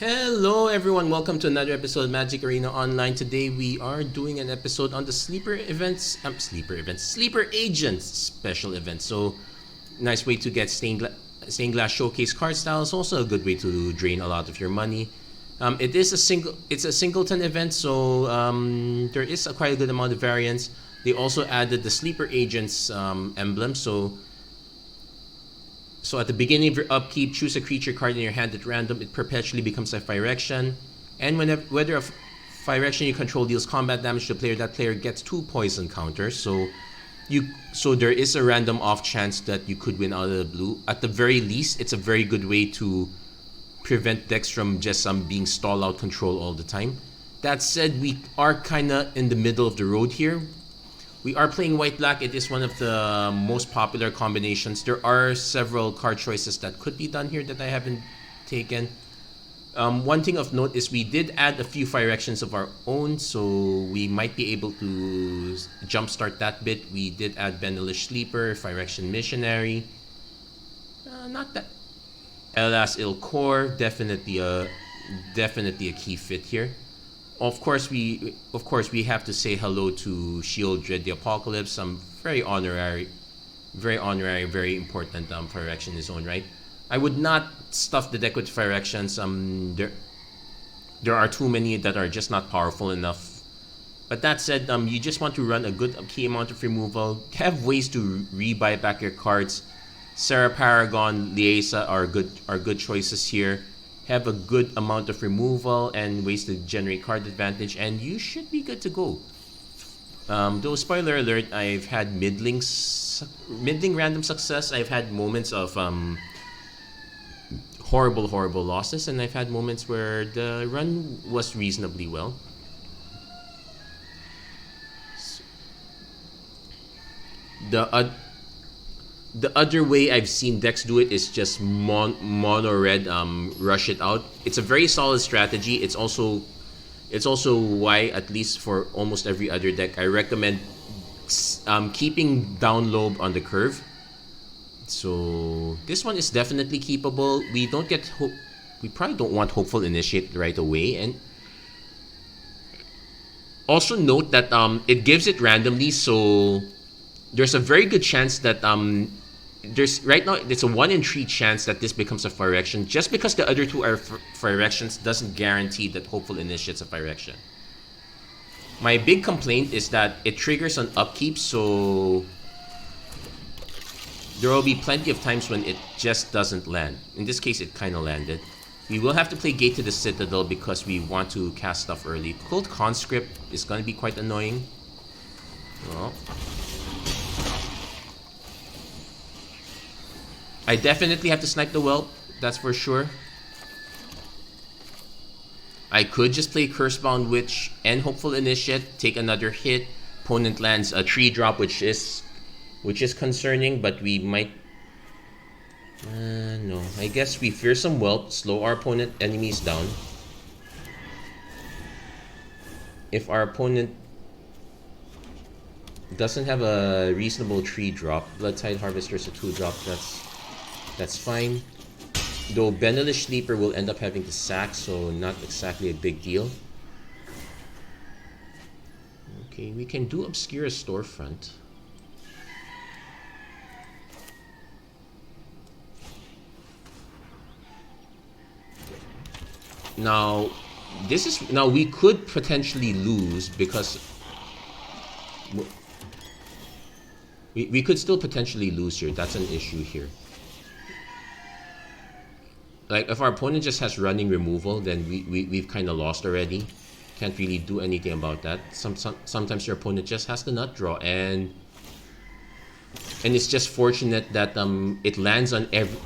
Hello everyone, welcome to another episode of Magic Arena Online. Today we are doing an episode on the Sleeper Agents special event. So, nice way to get stained glass showcase card styles. Also a good way to drain a lot of your money. It's a singleton event, so there is quite a good amount of variance. They also added the Sleeper Agents emblem, so at the beginning of your upkeep, choose a creature card in your hand at random. It perpetually becomes a Phyrexian. And whether a Phyrexian you control deals combat damage to a player, that player gets 2 poison counters. So there is a random off chance that you could win out of the blue. At the very least, it's a very good way to prevent decks from just being stall out control all the time. That said, we are kind of in the middle of the road here. We are playing white-black. It is one of the most popular combinations. There are several card choices that could be done here that I haven't taken. One thing of note is we did add a few Phyrexians of our own, so we might be able to jumpstart that bit. We did add Benelish Sleeper, Phyrexian Missionary. Not that. Elas Ilkor, definitely a key fit here. Of course, we have to say hello to Sheoldred the Apocalypse. Some very honorary, very important Phyrexian in his own right. I would not stuff the deck with Phyrexians. There are too many that are just not powerful enough. But that said, you just want to run a good key amount of removal. Have ways to rebuy back your cards. Sarah Paragon, Liesa are good choices here. Have a good amount of removal and ways to generate card advantage, and you should be good to go. Though spoiler alert, I've had middling random success. I've had moments of horrible losses, and I've had moments where the run was reasonably well. The other way I've seen decks do it is just mono red rush it out. It's a very solid strategy. It's also why, at least for almost every other deck, I recommend keeping down low on the curve. So this one is definitely keepable. We probably don't want Hopeful Initiate right away, and also note that it gives it randomly, so there's a very good chance that there's right now it's a 1 in 3 chance that this becomes a Phyrexian. Just because the other two are Phyrexians doesn't guarantee that Hopeful Initiate's a Phyrexian. My big complaint is that it triggers on upkeep, so there will be plenty of times when it just doesn't land. In this case, it kind of landed. We will have to play Gate to the Citadel because we want to cast stuff early. Cult Conscript is going to be quite annoying. Well, I definitely have to snipe the Whelp, that's for sure. I could just play Cursebound Witch and Hopeful Initiate, take another hit. Opponent lands a 3-drop, which is concerning, but we might... no, I guess we Fearsome Whelp, slow our opponent enemies down. If our opponent doesn't have a reasonable 3-drop, Bloodtide Harvester's a 2-drop, that's fine. Though Benelish Sleeper will end up having to sack, so not exactly a big deal. Okay, we can do Obscure Storefront. Now we could potentially lose because we could still potentially lose here. That's an issue here. Like, if our opponent just has running removal, then we've kind of lost already. Can't really do anything about that. Sometimes your opponent just has the nut draw, and it's just fortunate that it lands on every...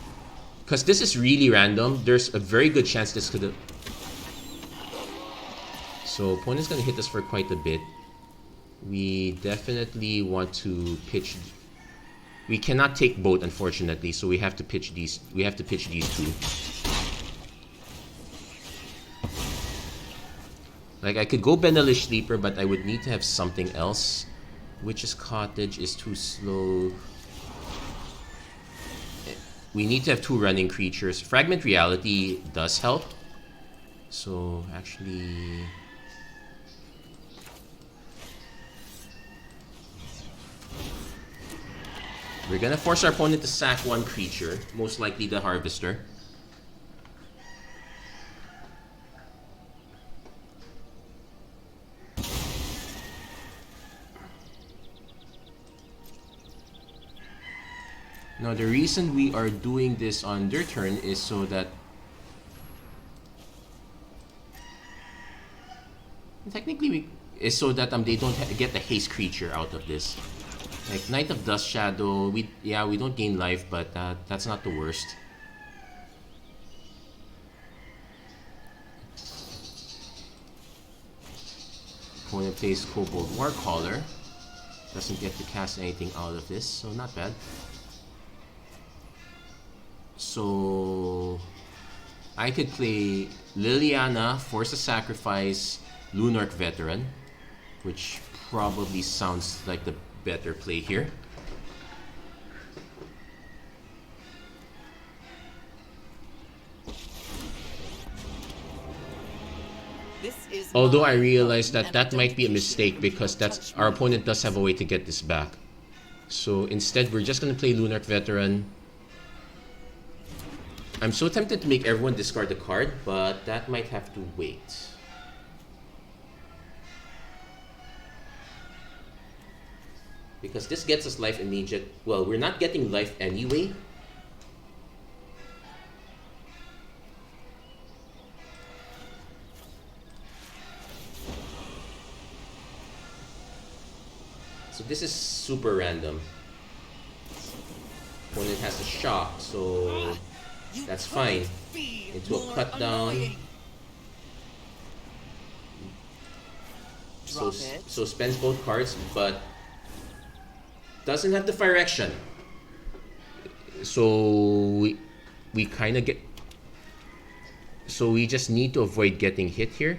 Because this is really random. There's a very good chance this could... So opponent's going to hit us for quite a bit. We definitely want to pitch... We cannot take both, unfortunately, so we have to pitch these. We have to pitch these two. Like, I could go Benelish Sleeper, but I would need to have something else. Witch's Cottage is too slow. We need to have 2 running creatures. Fragment Reality does help. So actually, we're gonna force our opponent to sack one creature, most likely the Harvester. Now the reason we are doing this on their turn is so that technically they don't get the haste creature out of this. Like Knight of Dust Shadow, we don't gain life, but that's not the worst. Opponent plays Kobold Warcaller. Doesn't get to cast anything out of this, so not bad. So I could play Liliana, force a sacrifice, Lunarch Veteran, which probably sounds like the better play here. Although I realize that that might be a mistake because that's our opponent does have a way to get this back. So instead, we're just going to play Lunarch Veteran. I'm so tempted to make everyone discard the card, but that might have to wait. Because this gets us life immediate. Well, we're not getting life anyway. So this is super random. Opponent has a shock, so that's fine. Into a cut down. So spends both cards, but doesn't have the Phyrexian. So we kind of get. So we just need to avoid getting hit here.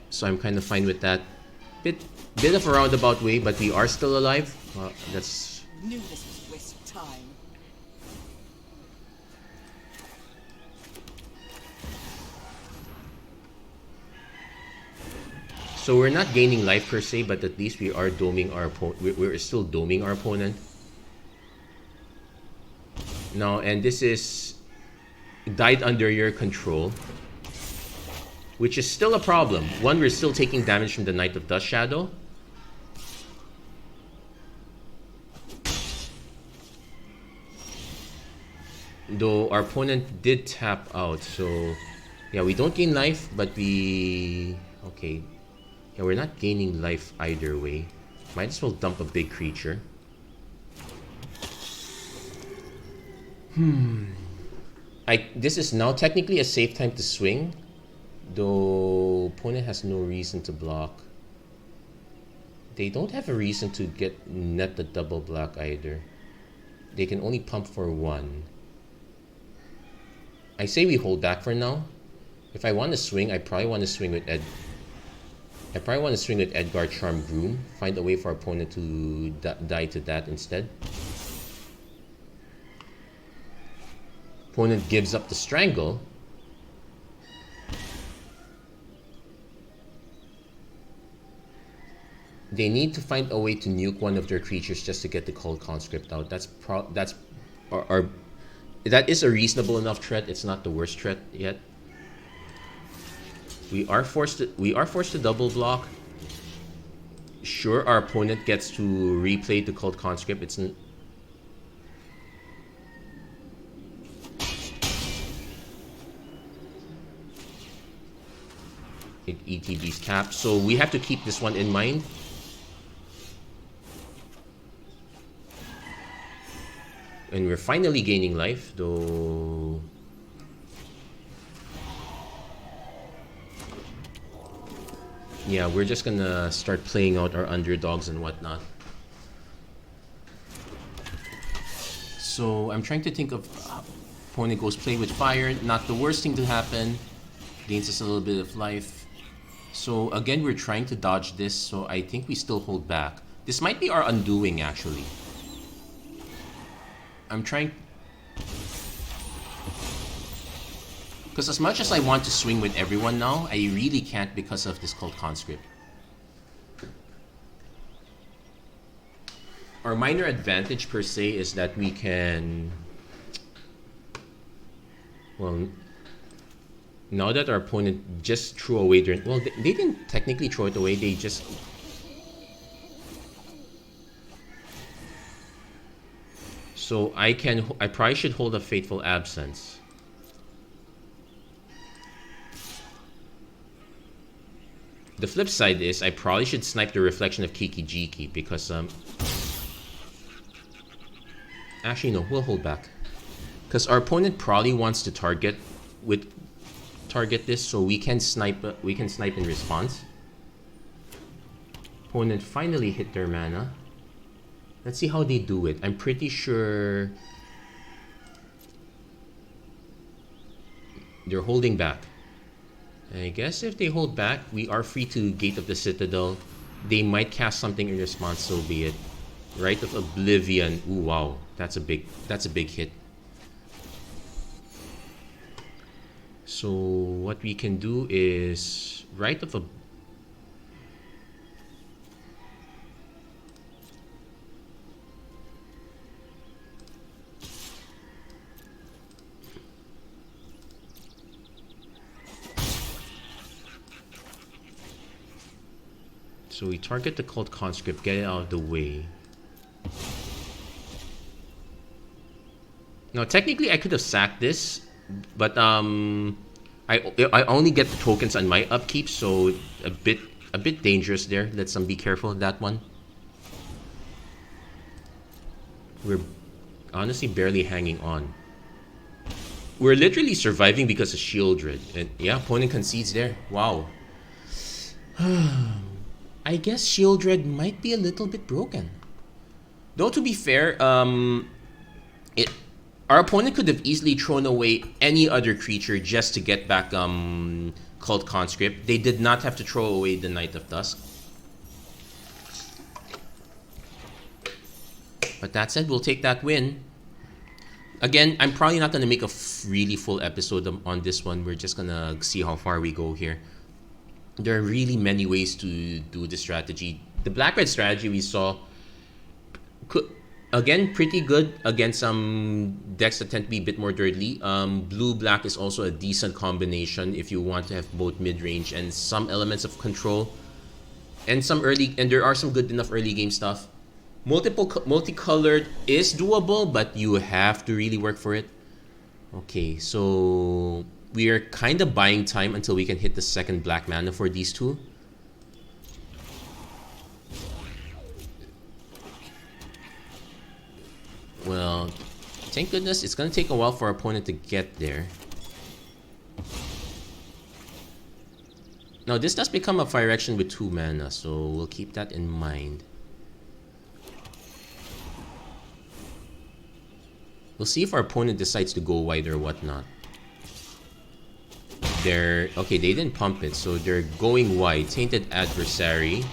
So I'm kind of fine with that. Bit of a roundabout way, but we are still alive. That's. Knew this was a waste of time. So we're not gaining life per se, but at least we are doming our opponent. We're still doming our opponent. Now, and this is died under your control, which is still a problem. One, we're still taking damage from the Knight of Dust Shadow. Though our opponent did tap out, so yeah, we don't gain life, but we... Okay. Yeah, we're not gaining life either way. Might as well dump a big creature. This is now technically a safe time to swing, though opponent has no reason to block. They don't have a reason to get net the double block either. They can only pump for one. I say we hold back for now. If I want to swing, I probably want to swing with Edgar Charm Groom. Find a way for our opponent to die to that instead. Opponent gives up the Strangle. They need to find a way to nuke one of their creatures just to get the Cold Conscript out. That is a reasonable enough threat. It's not the worst threat yet. We are forced to double block. Sure, our opponent gets to replay the Cold Conscript. It ETB's cap, so we have to keep this one in mind. And we're finally gaining life, though. Yeah, we're just gonna start playing out our underdogs and whatnot. So I'm trying to think of opponent goes play with fire. Not the worst thing to happen. Gains us a little bit of life. So again, we're trying to dodge this. So I think we still hold back. This might be our undoing, actually. I'm trying. Because as much as I want to swing with everyone now, I really can't because of this Cult Conscript. Our minor advantage per se is that we can... Well, now that our opponent just threw away their... Well, they didn't technically throw it away, they just... So I probably should hold a Fateful Absence. The flip side is I probably should snipe the Reflection of Kiki Jiki because actually no, we'll hold back. Because our opponent probably wants to target this, so we can snipe in response. Opponent finally hit their mana. Let's see how they do it. I'm pretty sure they're holding back. I guess if they hold back, we are free to Gate of the Citadel. They might cast something in response, so be it. Rite of Oblivion. Ooh, wow. That's a big hit. So what we can do is Rite of Oblivion. So we target the Cult Conscript, get it out of the way. Now technically I could have sacked this, but I only get the tokens on my upkeep, so a bit dangerous there. Let's be careful of that one. We're honestly barely hanging on. We're literally surviving because of Sheoldred. And yeah, opponent concedes there. Wow. I guess Sheoldred might be a little bit broken. Though to be fair, our opponent could have easily thrown away any other creature just to get back Cult Conscript. They did not have to throw away the Knight of Dusk. But that said, we'll take that win. Again, I'm probably not going to make a really full episode on this one. We're just going to see how far we go here. There are really many ways to do the strategy. The black-red strategy we saw, again, pretty good against some decks that tend to be a bit more dirtly. Blue-black is also a decent combination if you want to have both mid-range and some elements of control. And there are some good enough early game stuff. Multicolored is doable, but you have to really work for it. Okay, so we are kind of buying time until we can hit the second black mana for these two. Well, thank goodness it's going to take a while for our opponent to get there. Now, this does become a Phyrexian with 2 mana, so we'll keep that in mind. We'll see if our opponent decides to go wide or whatnot. Okay, they didn't pump it, so they're going wide. Tainted Adversary.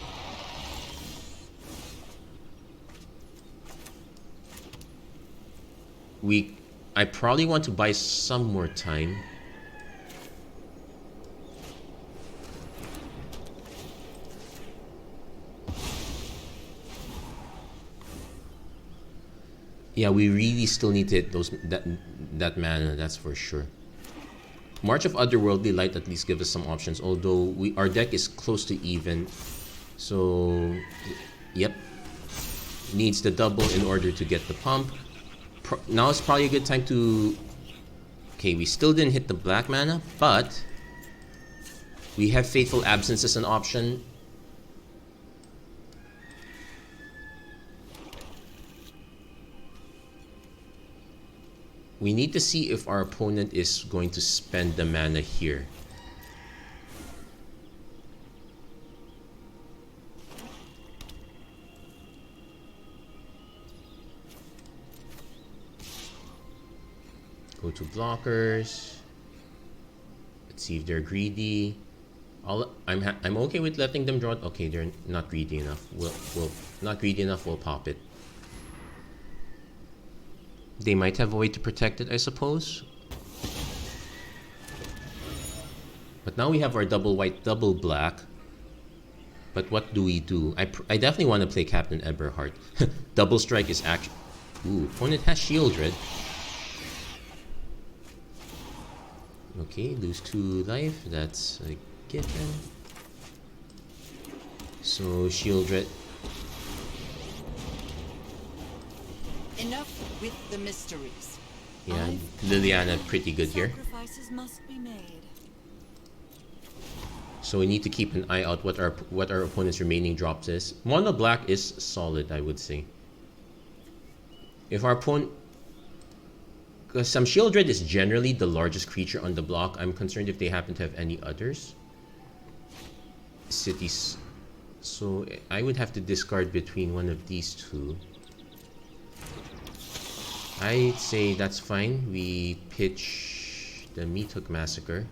I probably want to buy some more time. Yeah, we really still need to hit that mana, that's for sure. March of Otherworldly Light at least gives us some options, although our deck is close to even. So, yep. Needs the double in order to get the pump. Now is probably a good time to... Okay, we still didn't hit the black mana, but we have Fateful Absence as an option. We need to see if our opponent is going to spend the mana here. Go to blockers. Let's see if they're greedy. I'm okay with letting them draw it. Okay, they're not greedy enough. Not greedy enough. We'll pop it. They might have a way to protect it, I suppose. But now we have our double white, double black. But what do we do? I definitely want to play Captain Eberhard. Double strike is actually... Ooh, opponent has Sheoldred. Okay, lose 2 life. That's a given. So Sheoldred. Enough with the mysteries. Yeah, Liliana pretty good here. Sacrifices must be made. So we need to keep an eye out what our opponent's remaining drops is. Mono black is solid, I would say. If our opponent, because some Sheoldred is generally the largest creature on the block. I'm concerned if they happen to have any others. Cities. So I would have to discard between one of these two. I'd say that's fine. We pitch the Meat Hook Massacre.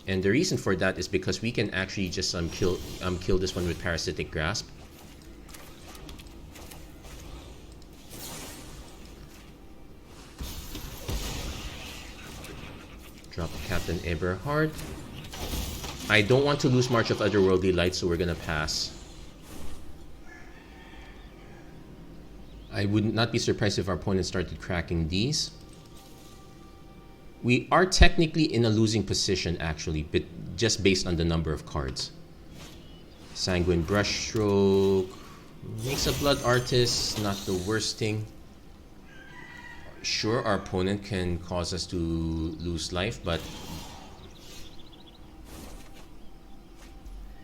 And the reason for that is because we can actually just kill this one with Parasitic Grasp. Drop Captain Eberhard. I don't want to lose March of Otherworldly Light, so we're gonna pass. I would not be surprised if our opponent started cracking these. We are technically in a losing position, actually, but just based on the number of cards. Sanguine Brushstroke makes a Blood Artist, not the worst thing. Sure, our opponent can cause us to lose life, but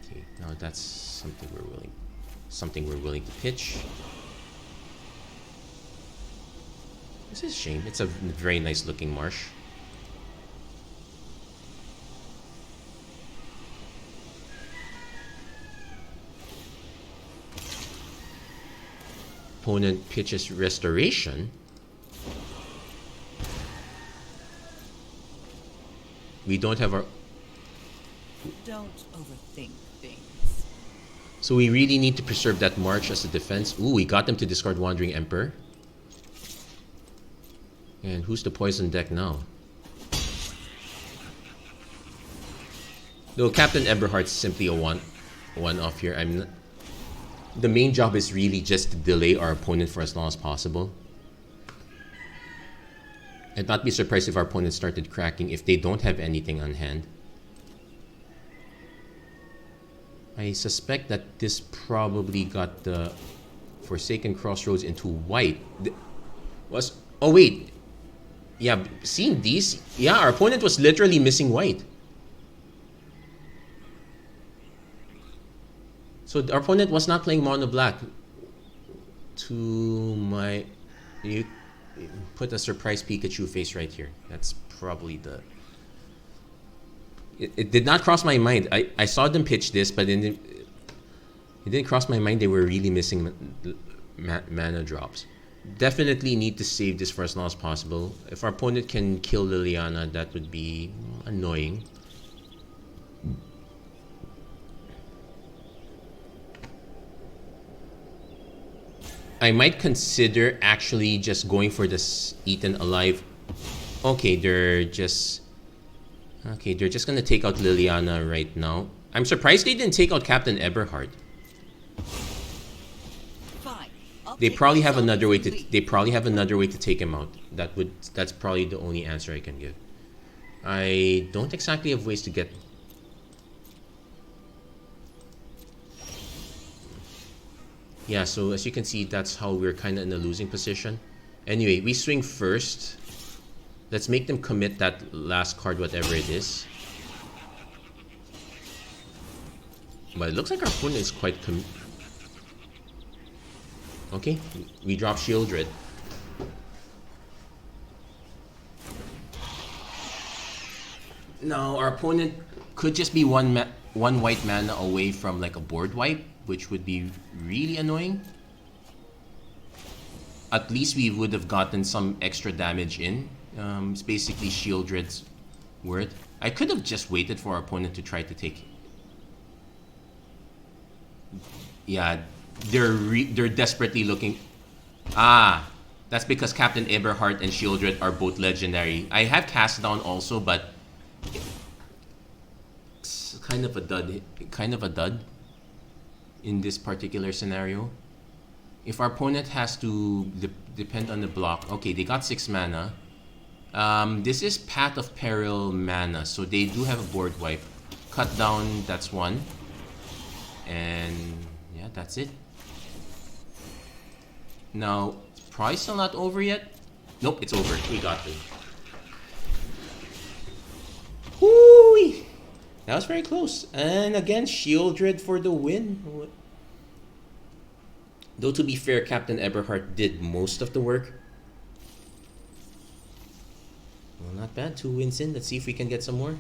okay, now that's something we're willing to pitch. This is a shame. It's a very nice looking marsh. Opponent pitches Restoration. We don't have our... Don't overthink things. So we really need to preserve that march as a defense. Ooh, we got them to discard Wandering Emperor. And who's the poison deck now? Though Captain Eberhard's simply a one-off here. The main job is really just to delay our opponent for as long as possible. I'd not be surprised if our opponent started cracking if they don't have anything on hand. I suspect that this probably got the Forsaken Crossroads into white. Oh wait. Yeah, seeing these, yeah, our opponent was literally missing white. So our opponent was not playing mono black. You put a surprise Pikachu face right here. That's probably the... It did not cross my mind. I saw them pitch this, but it didn't cross my mind they were really missing mana drops. Definitely need to save this for as long as possible. If our opponent can kill Liliana, that would be annoying. I might consider actually just going for this Eaten Alive. Okay, they're just gonna take out Liliana right now. I'm surprised they didn't take out Captain Eberhard. They probably have another way to take him out. That's probably the only answer I can give. I don't exactly have ways to get... Yeah, so as you can see, that's how we're kind of in a losing position. Anyway, we swing first. Let's make them commit that last card, whatever it is. But it looks like our opponent is quite okay, we drop Sheoldred. Now, our opponent could just be one white mana away from like a board wipe, which would be really annoying. At least we would have gotten some extra damage in. It's basically Sheoldred's worth. I could have just waited for our opponent to try to take... Yeah, they're desperately looking... Ah, that's because Captain Eberhard and Sheoldred are both legendary. I have Cast Down also, but It's kind of a dud. Kind of a dud in this particular scenario. If our opponent has to depend on the block, okay, they got 6 mana. This is Path of Peril mana, so they do have a board wipe. Cut down, that's 1. And yeah, that's it. Now, probably still not over yet. Nope, it's over. We got it. Whoo! That was very close. And again, Sheoldred for the win. Though to be fair, Captain Eberhardt did most of the work. Well, not bad. 2 wins in. Let's see if we can get some more.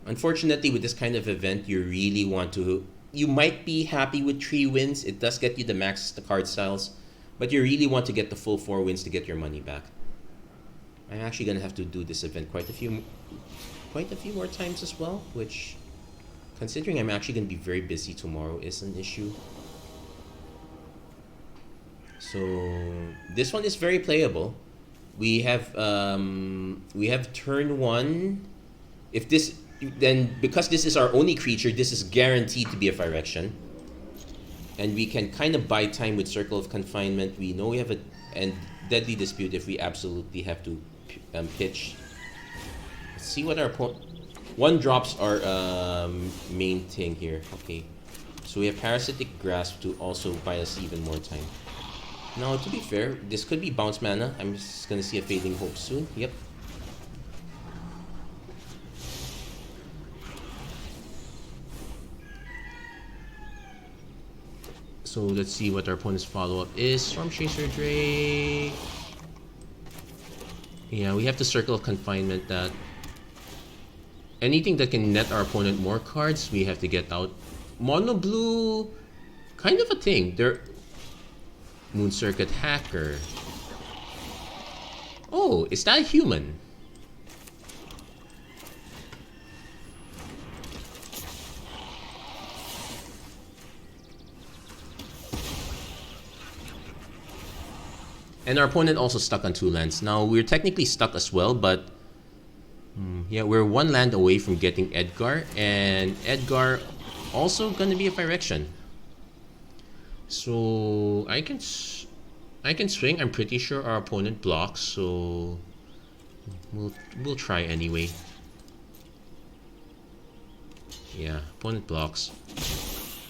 Unfortunately, with this kind of event, you really want to... You might be happy with 3 wins. It does get you the max the card styles. But you really want to get the full 4 wins to get your money back. I'm actually going to have to do this event quite a few more times as well, which, considering I'm actually going to be very busy tomorrow, is an issue. So this one is very playable. We have turn 1. If this, then because this is our only creature, this is guaranteed to be a Phyrexian. And we can kind of buy time with Circle of Confinement. We know we have a Deadly Dispute if we absolutely have to pitch. Let's see what our opponent... 1 drops our main thing here. Okay. So we have Parasitic Grasp to also buy us even more time. Now, to be fair, this could be bounce mana. I'm just going to see a Fading Hope soon. Yep. So let's see what our opponent's follow-up is. Storm Chaser Drake. Yeah, we have the Circle of Confinement that... Anything that can net our opponent more cards, we have to get out. Mono Blue... Kind of a thing. They're... Moon Circuit Hacker. Oh, is that a human? And our opponent also stuck on 2 lands. Now, we're technically stuck as well, but... yeah, we're 1 land away from getting Edgar. And Edgar also gonna be a Phyrexian. So, I can swing. I'm pretty sure our opponent blocks, so... We'll try anyway. Yeah, opponent blocks.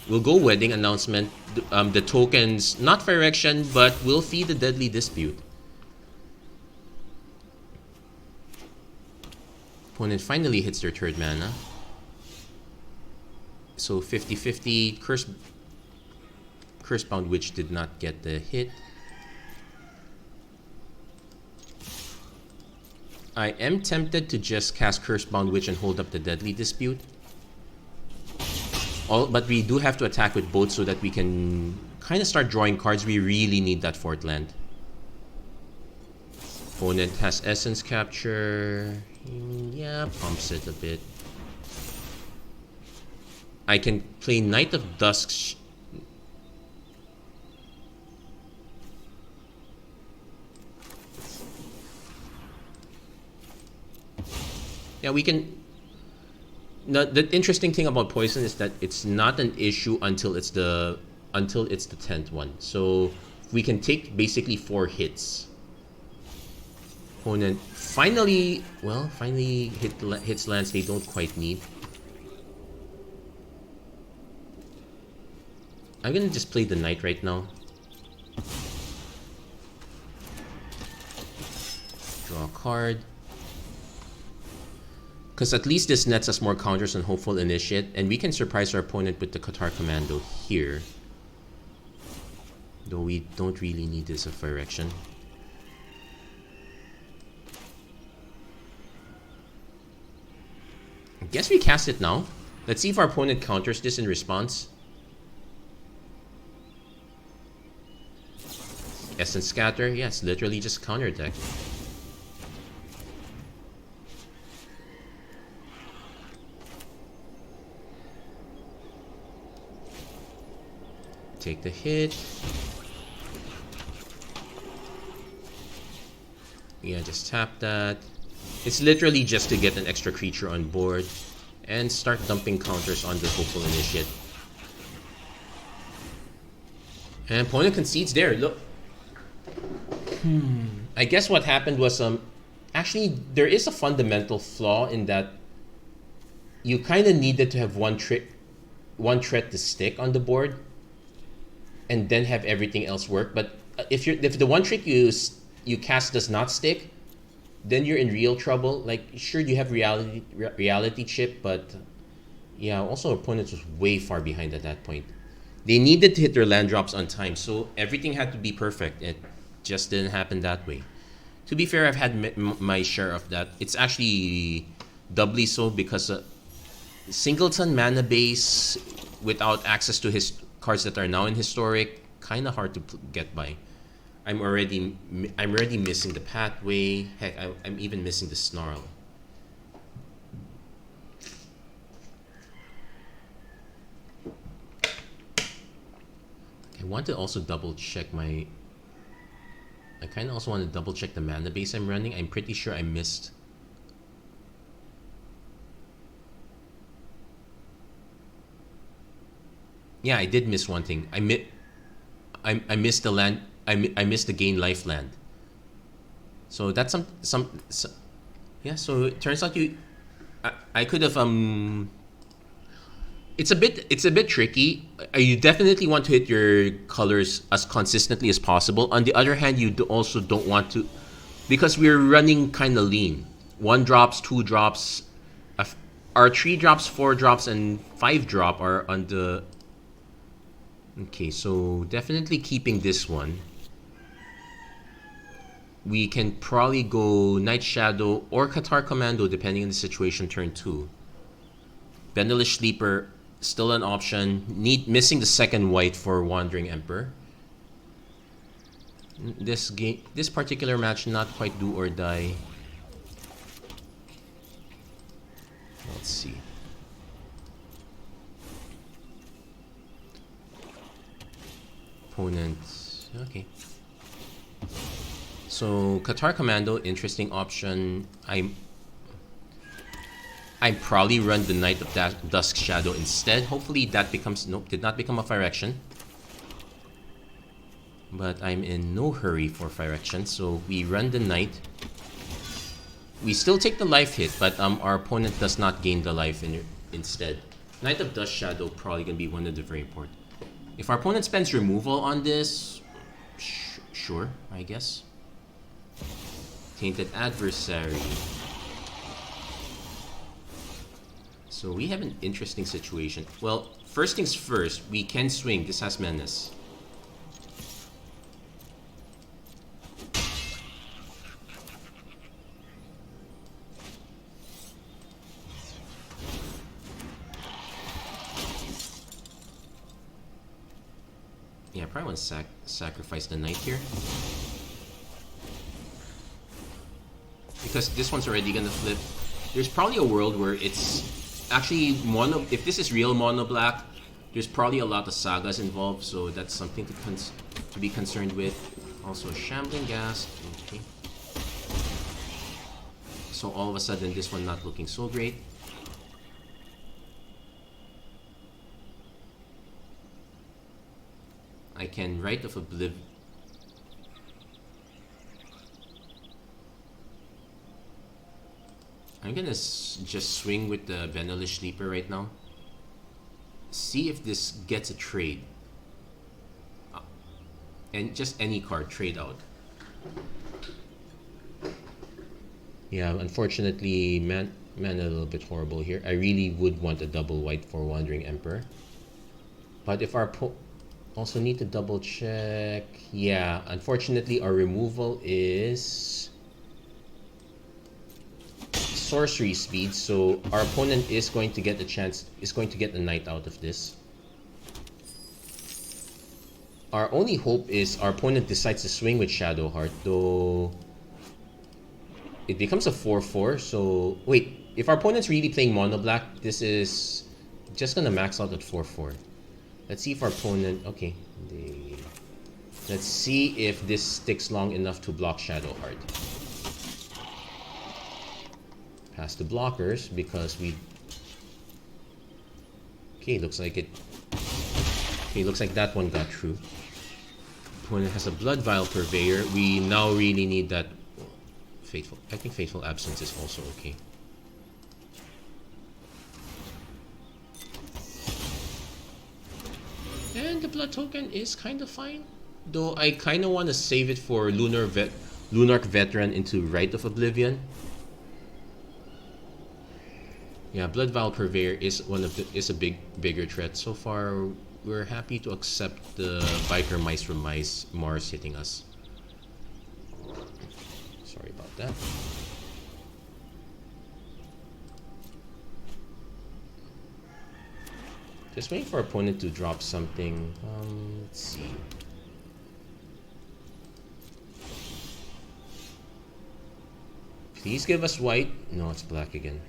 We'll go Wedding Announcement. The tokens, not Phyrexian, but will feed the Deadly Dispute. Opponent finally hits their 3rd mana. So 50-50. Cursebound Witch did not get the hit. I am tempted to just cast Cursebound Witch and hold up the Deadly Dispute. But we do have to attack with both so that we can kind of start drawing cards. We really need that 4th land. Opponent has Essence Capture. Yeah, pumps it a bit. I can play Knight of Dusk. Yeah, we can... The interesting thing about poison is that it's not an issue until it's the 10th one. So we can take basically 4 hits. Opponent finally hits lands they don't quite need. I'm gonna just play the knight right now. Draw a card. Because at least this nets us more counters on Hopeful Initiate, and we can surprise our opponent with the Qatar Commando here. Though we don't really need this of Phyrexian. I guess we cast it now. Let's see if our opponent counters this in response. Essence Scatter, yes, literally just counter deck. Take the hit. Yeah, just tap that. It's literally just to get an extra creature on board and start dumping counters on the Hopeful Initiate. And opponent concedes there. Look. I guess what happened was actually there is a fundamental flaw in that you kind of needed to have one threat to stick on the board, and then have everything else work. But if the one trick you cast does not stick, then you're in real trouble. Like, sure, you have reality chip, but yeah, also opponents was way far behind at that point. They needed to hit their land drops on time, so everything had to be perfect. It just didn't happen that way. To be fair, I've had my share of that. It's actually doubly so because Singleton mana base without access to his cards that are now in historic, kind of hard to get by. I'm already missing the pathway. Heck, I'm even missing the snarl. I want to also double check my. I kind of also want to double check the mana base I'm running. I'm pretty sure I missed. Yeah, I did miss one thing. I missed the land. I missed the gain life land. So that's some yeah. So it turns out I could have It's a bit tricky. You definitely want to hit your colors as consistently as possible. On the other hand, you also don't want to, because we're running kind of lean. 1 drops, 2 drops, our 3 drops, 4 drops, and 5 drop are on the. Okay, so definitely keeping this one. We can probably go Night Shadow or Qatar Commando depending on the situation turn 2. Vendelish Sleeper, still an option. Missing the second white for Wandering Emperor. This particular match, not quite do or die. Let's see. Opponent, okay. So Qatar Commando, interesting option. I'm probably run the Knight of Dusk Shadow instead. Hopefully that becomes did not become a Phyrexian. But I'm in no hurry for Phyrexian, so we run the Knight. We still take the life hit, but our opponent does not gain the life instead. Knight of Dusk Shadow probably gonna be one of the very important. If our opponent spends removal on this, sure, I guess. Tainted Adversary. So we have an interesting situation. Well, first things first, we can swing. This has Menace. Yeah, I probably want to sacrifice the Knight here. Because this one's already gonna flip. There's probably a world where it's actually mono. If this is real mono black, there's probably a lot of sagas involved, so that's something to be concerned with. Also, Shambling Gas. Okay. So all of a sudden, this one not looking so great. I can Rite of Oblivion. I'm gonna just swing with the Vendelish Sleeper right now. See if this gets a trade. And just any card, trade out. Yeah, unfortunately, mana a little bit horrible here. I really would want a double white for Wandering Emperor. But if our also need to double check. Yeah, unfortunately, our removal is sorcery speed, so our opponent is going to get the Knight out of this. Our only hope is our opponent decides to swing with Shadowheart, though it becomes a 4/4. So wait, if our opponent's really playing mono black, this is just gonna max out at 4/4. Let's see if our opponent. Okay, let's see if this sticks long enough to block Shadowheart. Pass the blockers because we... Okay, looks like it... Okay, looks like that one got through. Opponent has a Blood Vial Purveyor. We now really need that... Fateful... I think Fateful Absence is also okay. And the Blood Token is kind of fine. Though I kind of want to save it for Lunarch Veteran into Rite of Oblivion. Yeah, Blood Vial Purveyor is a bigger threat. So far, we're happy to accept the Biker Mice from Mars hitting us. Sorry about that. Just waiting for opponent to drop something. Let's see. Please give us white. No, it's black again.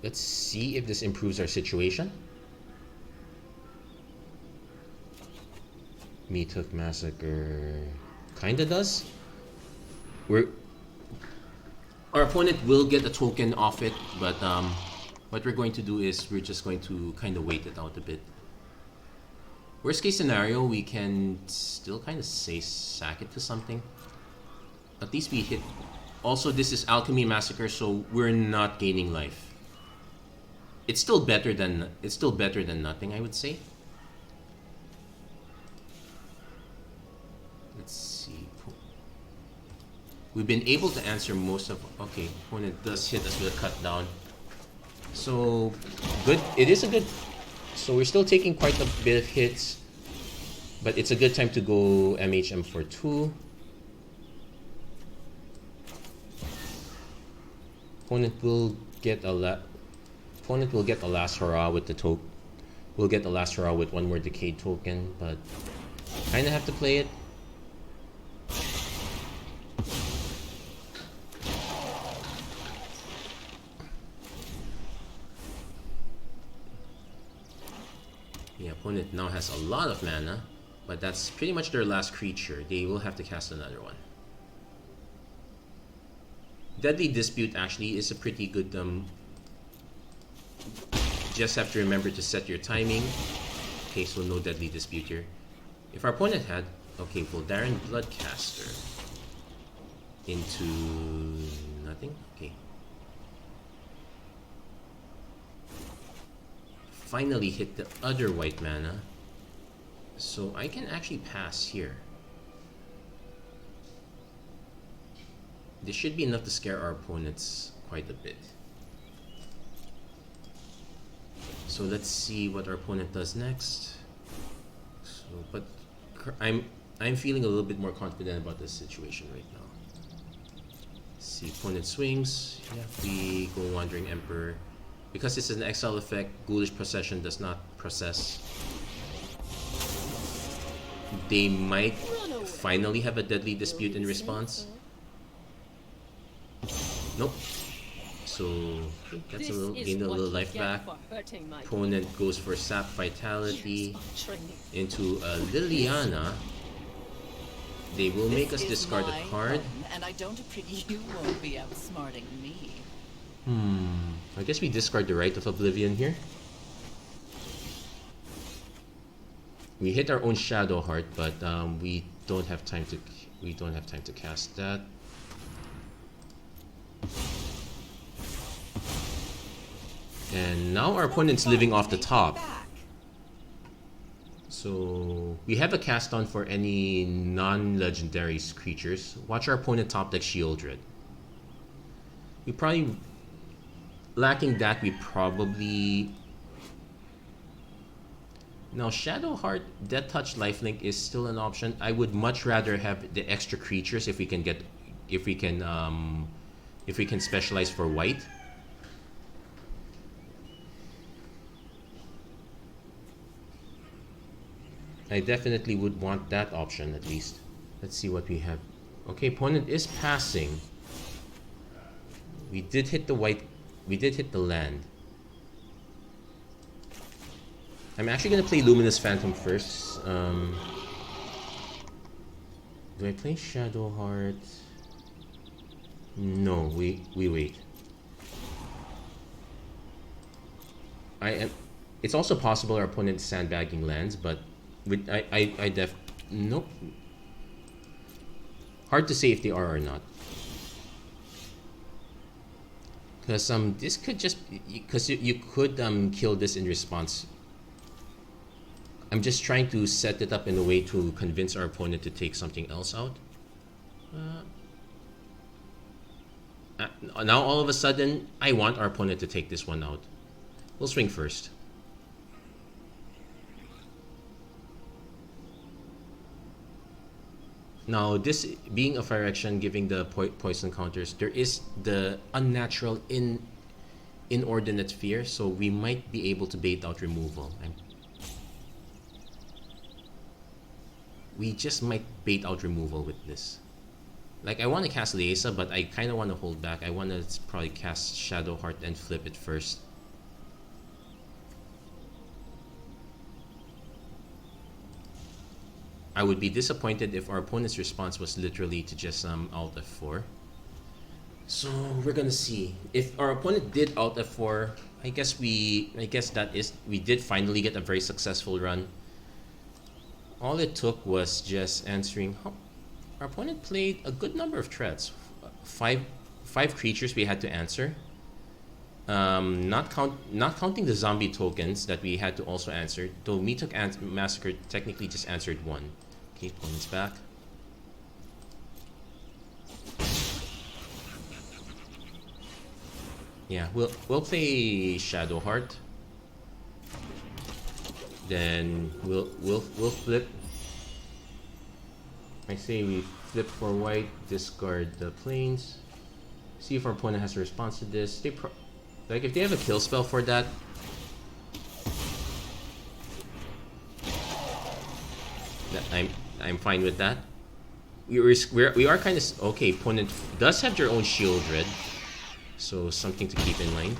Let's see if this improves our situation. Meat Hook Massacre kinda does. Our opponent will get a token off it, but what we're going to do is we're just going to kind of wait it out a bit. Worst case scenario, we can still kind of say sack it to something. At least we hit. Also, this is Alchemy Massacre, so we're not gaining life. It's still better than nothing, I would say. Let's see. We've been able to answer most of... Okay, opponent does hit us with a cut down. So, good. It is a good... So we're still taking quite a bit of hits. But it's a good time to go MHM for 2. Opponent will get a last hurrah with the token. We'll get the last hurrah with one more Decayed token, but kinda have to play it. The opponent now has a lot of mana, but that's pretty much their last creature. They will have to cast another one. Deadly Dispute actually is a pretty good just have to remember to set your timing. Okay, so no Deadly Dispute here. If our opponent had... Okay, Voldaren Bloodcaster into nothing. Okay. Finally hit the other white mana. So I can actually pass here. This should be enough to scare our opponents quite a bit. So let's see what our opponent does next. So, but I'm feeling a little bit more confident about this situation right now. Let's see, opponent swings. Yeah, we go Wandering Emperor. Because it's an exile effect, Ghoulish Procession does not process. They might finally have a Deadly Dispute in response. Nope. So that's gained a little life back. Opponent goes for Sap Vitality into a Liliana. They will make us discard a card. And I don't appreciate you won't be outsmarting me. I guess we discard the Rite of Oblivion here. We hit our own Shadow Heart, but we don't have time to cast that. And now our opponent's living off the top. So we have a cast on for any non-legendary creatures. Watch our opponent top deck Sheoldred. We probably... Lacking that, we probably... Now Shadow Heart, Death Touch, Lifelink is still an option. I would much rather have the extra creatures if we can specialize for white. I definitely would want that option at least. Let's see what we have. Okay, opponent is passing. We did hit the white. We did hit the land. I'm actually gonna play Luminous Phantom first. Do I play Shadowheart? No, we wait. It's also possible our opponent's sandbagging lands, but with nope. Hard to say if they are or not. Because this could just because you could kill this in response. I'm just trying to set it up in a way to convince our opponent to take something else out. Now all of a sudden, I want our opponent to take this one out. We'll swing first. Now, this being a Phyrexian, giving the poison counters, there is the unnatural inordinate fear, so we might be able to bait out removal. We just might bait out removal with this. Like, I want to cast Liesa, but I kind of want to hold back. I want to probably cast Shadowheart and flip it first. I would be disappointed if our opponent's response was literally to just Alt F4. So we're gonna see if our opponent did Alt F4. I guess we did finally get a very successful run. All it took was just answering. Our opponent played a good number of threats. Five creatures we had to answer. Not counting the zombie tokens that we had to also answer. Though Meatok Massacre technically just answered one. Okay, opponent's back. Yeah, we'll play Shadowheart. Then we'll flip. I say we flip for white, discard the plains. See if our opponent has a response to this. Like if they have a kill spell for that. I'm fine with that. We are kind of okay. Opponent does have their own Sheoldred, so something to keep in mind.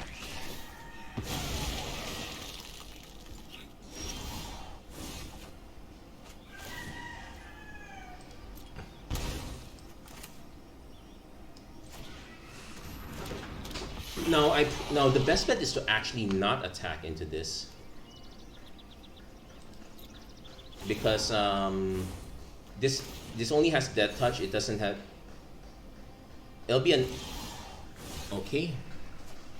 Now the best bet is to actually not attack into this, because this only has Death Touch. It doesn't have. It'll be an okay.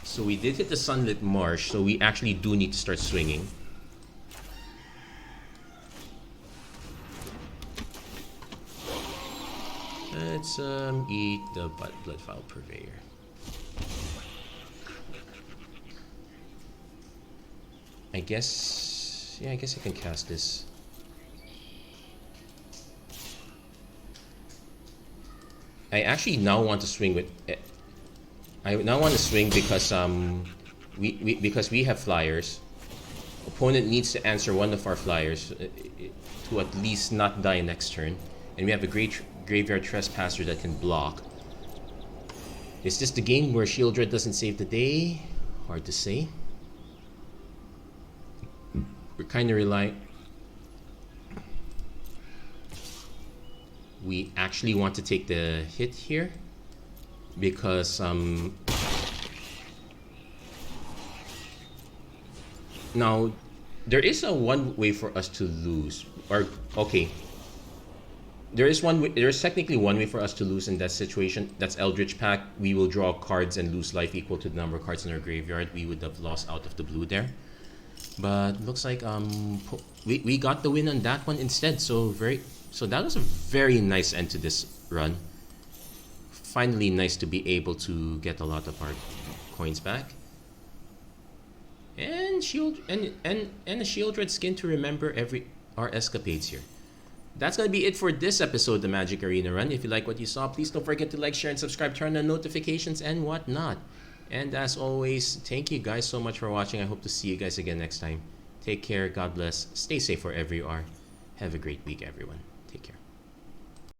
So we did hit the Sunlit Marsh, so we actually do need to start swinging. Let's eat the Bloodfowl Purveyor. I guess I can cast this. I actually now want to swing with. I now want to swing because because we have flyers. Opponent needs to answer one of our flyers to at least not die next turn, and we have a great Graveyard Trespasser that can block. Is this the game where Sheoldred doesn't save the day? Hard to say. We're kind of relying. We actually want to take the hit here because now there is one way for us to lose, or okay, there is technically one way for us to lose in that situation. That's Eldritch Pact. We will draw cards and lose life equal to the number of cards in our graveyard. We would have lost out of the blue there. But looks like we got the win on that one instead. So that was a very nice end to this run. Finally, nice to be able to get a lot of our coins back, and a Sheoldred skin to remember our escapades here. That's gonna be it for this episode of the Magic Arena Run. If you like what you saw, please don't forget to like, share, and subscribe. Turn on notifications and whatnot. And as always, thank you guys so much for watching. I hope to see you guys again next time. Take care, God bless, stay safe wherever you are. Have a great week, everyone. Take care.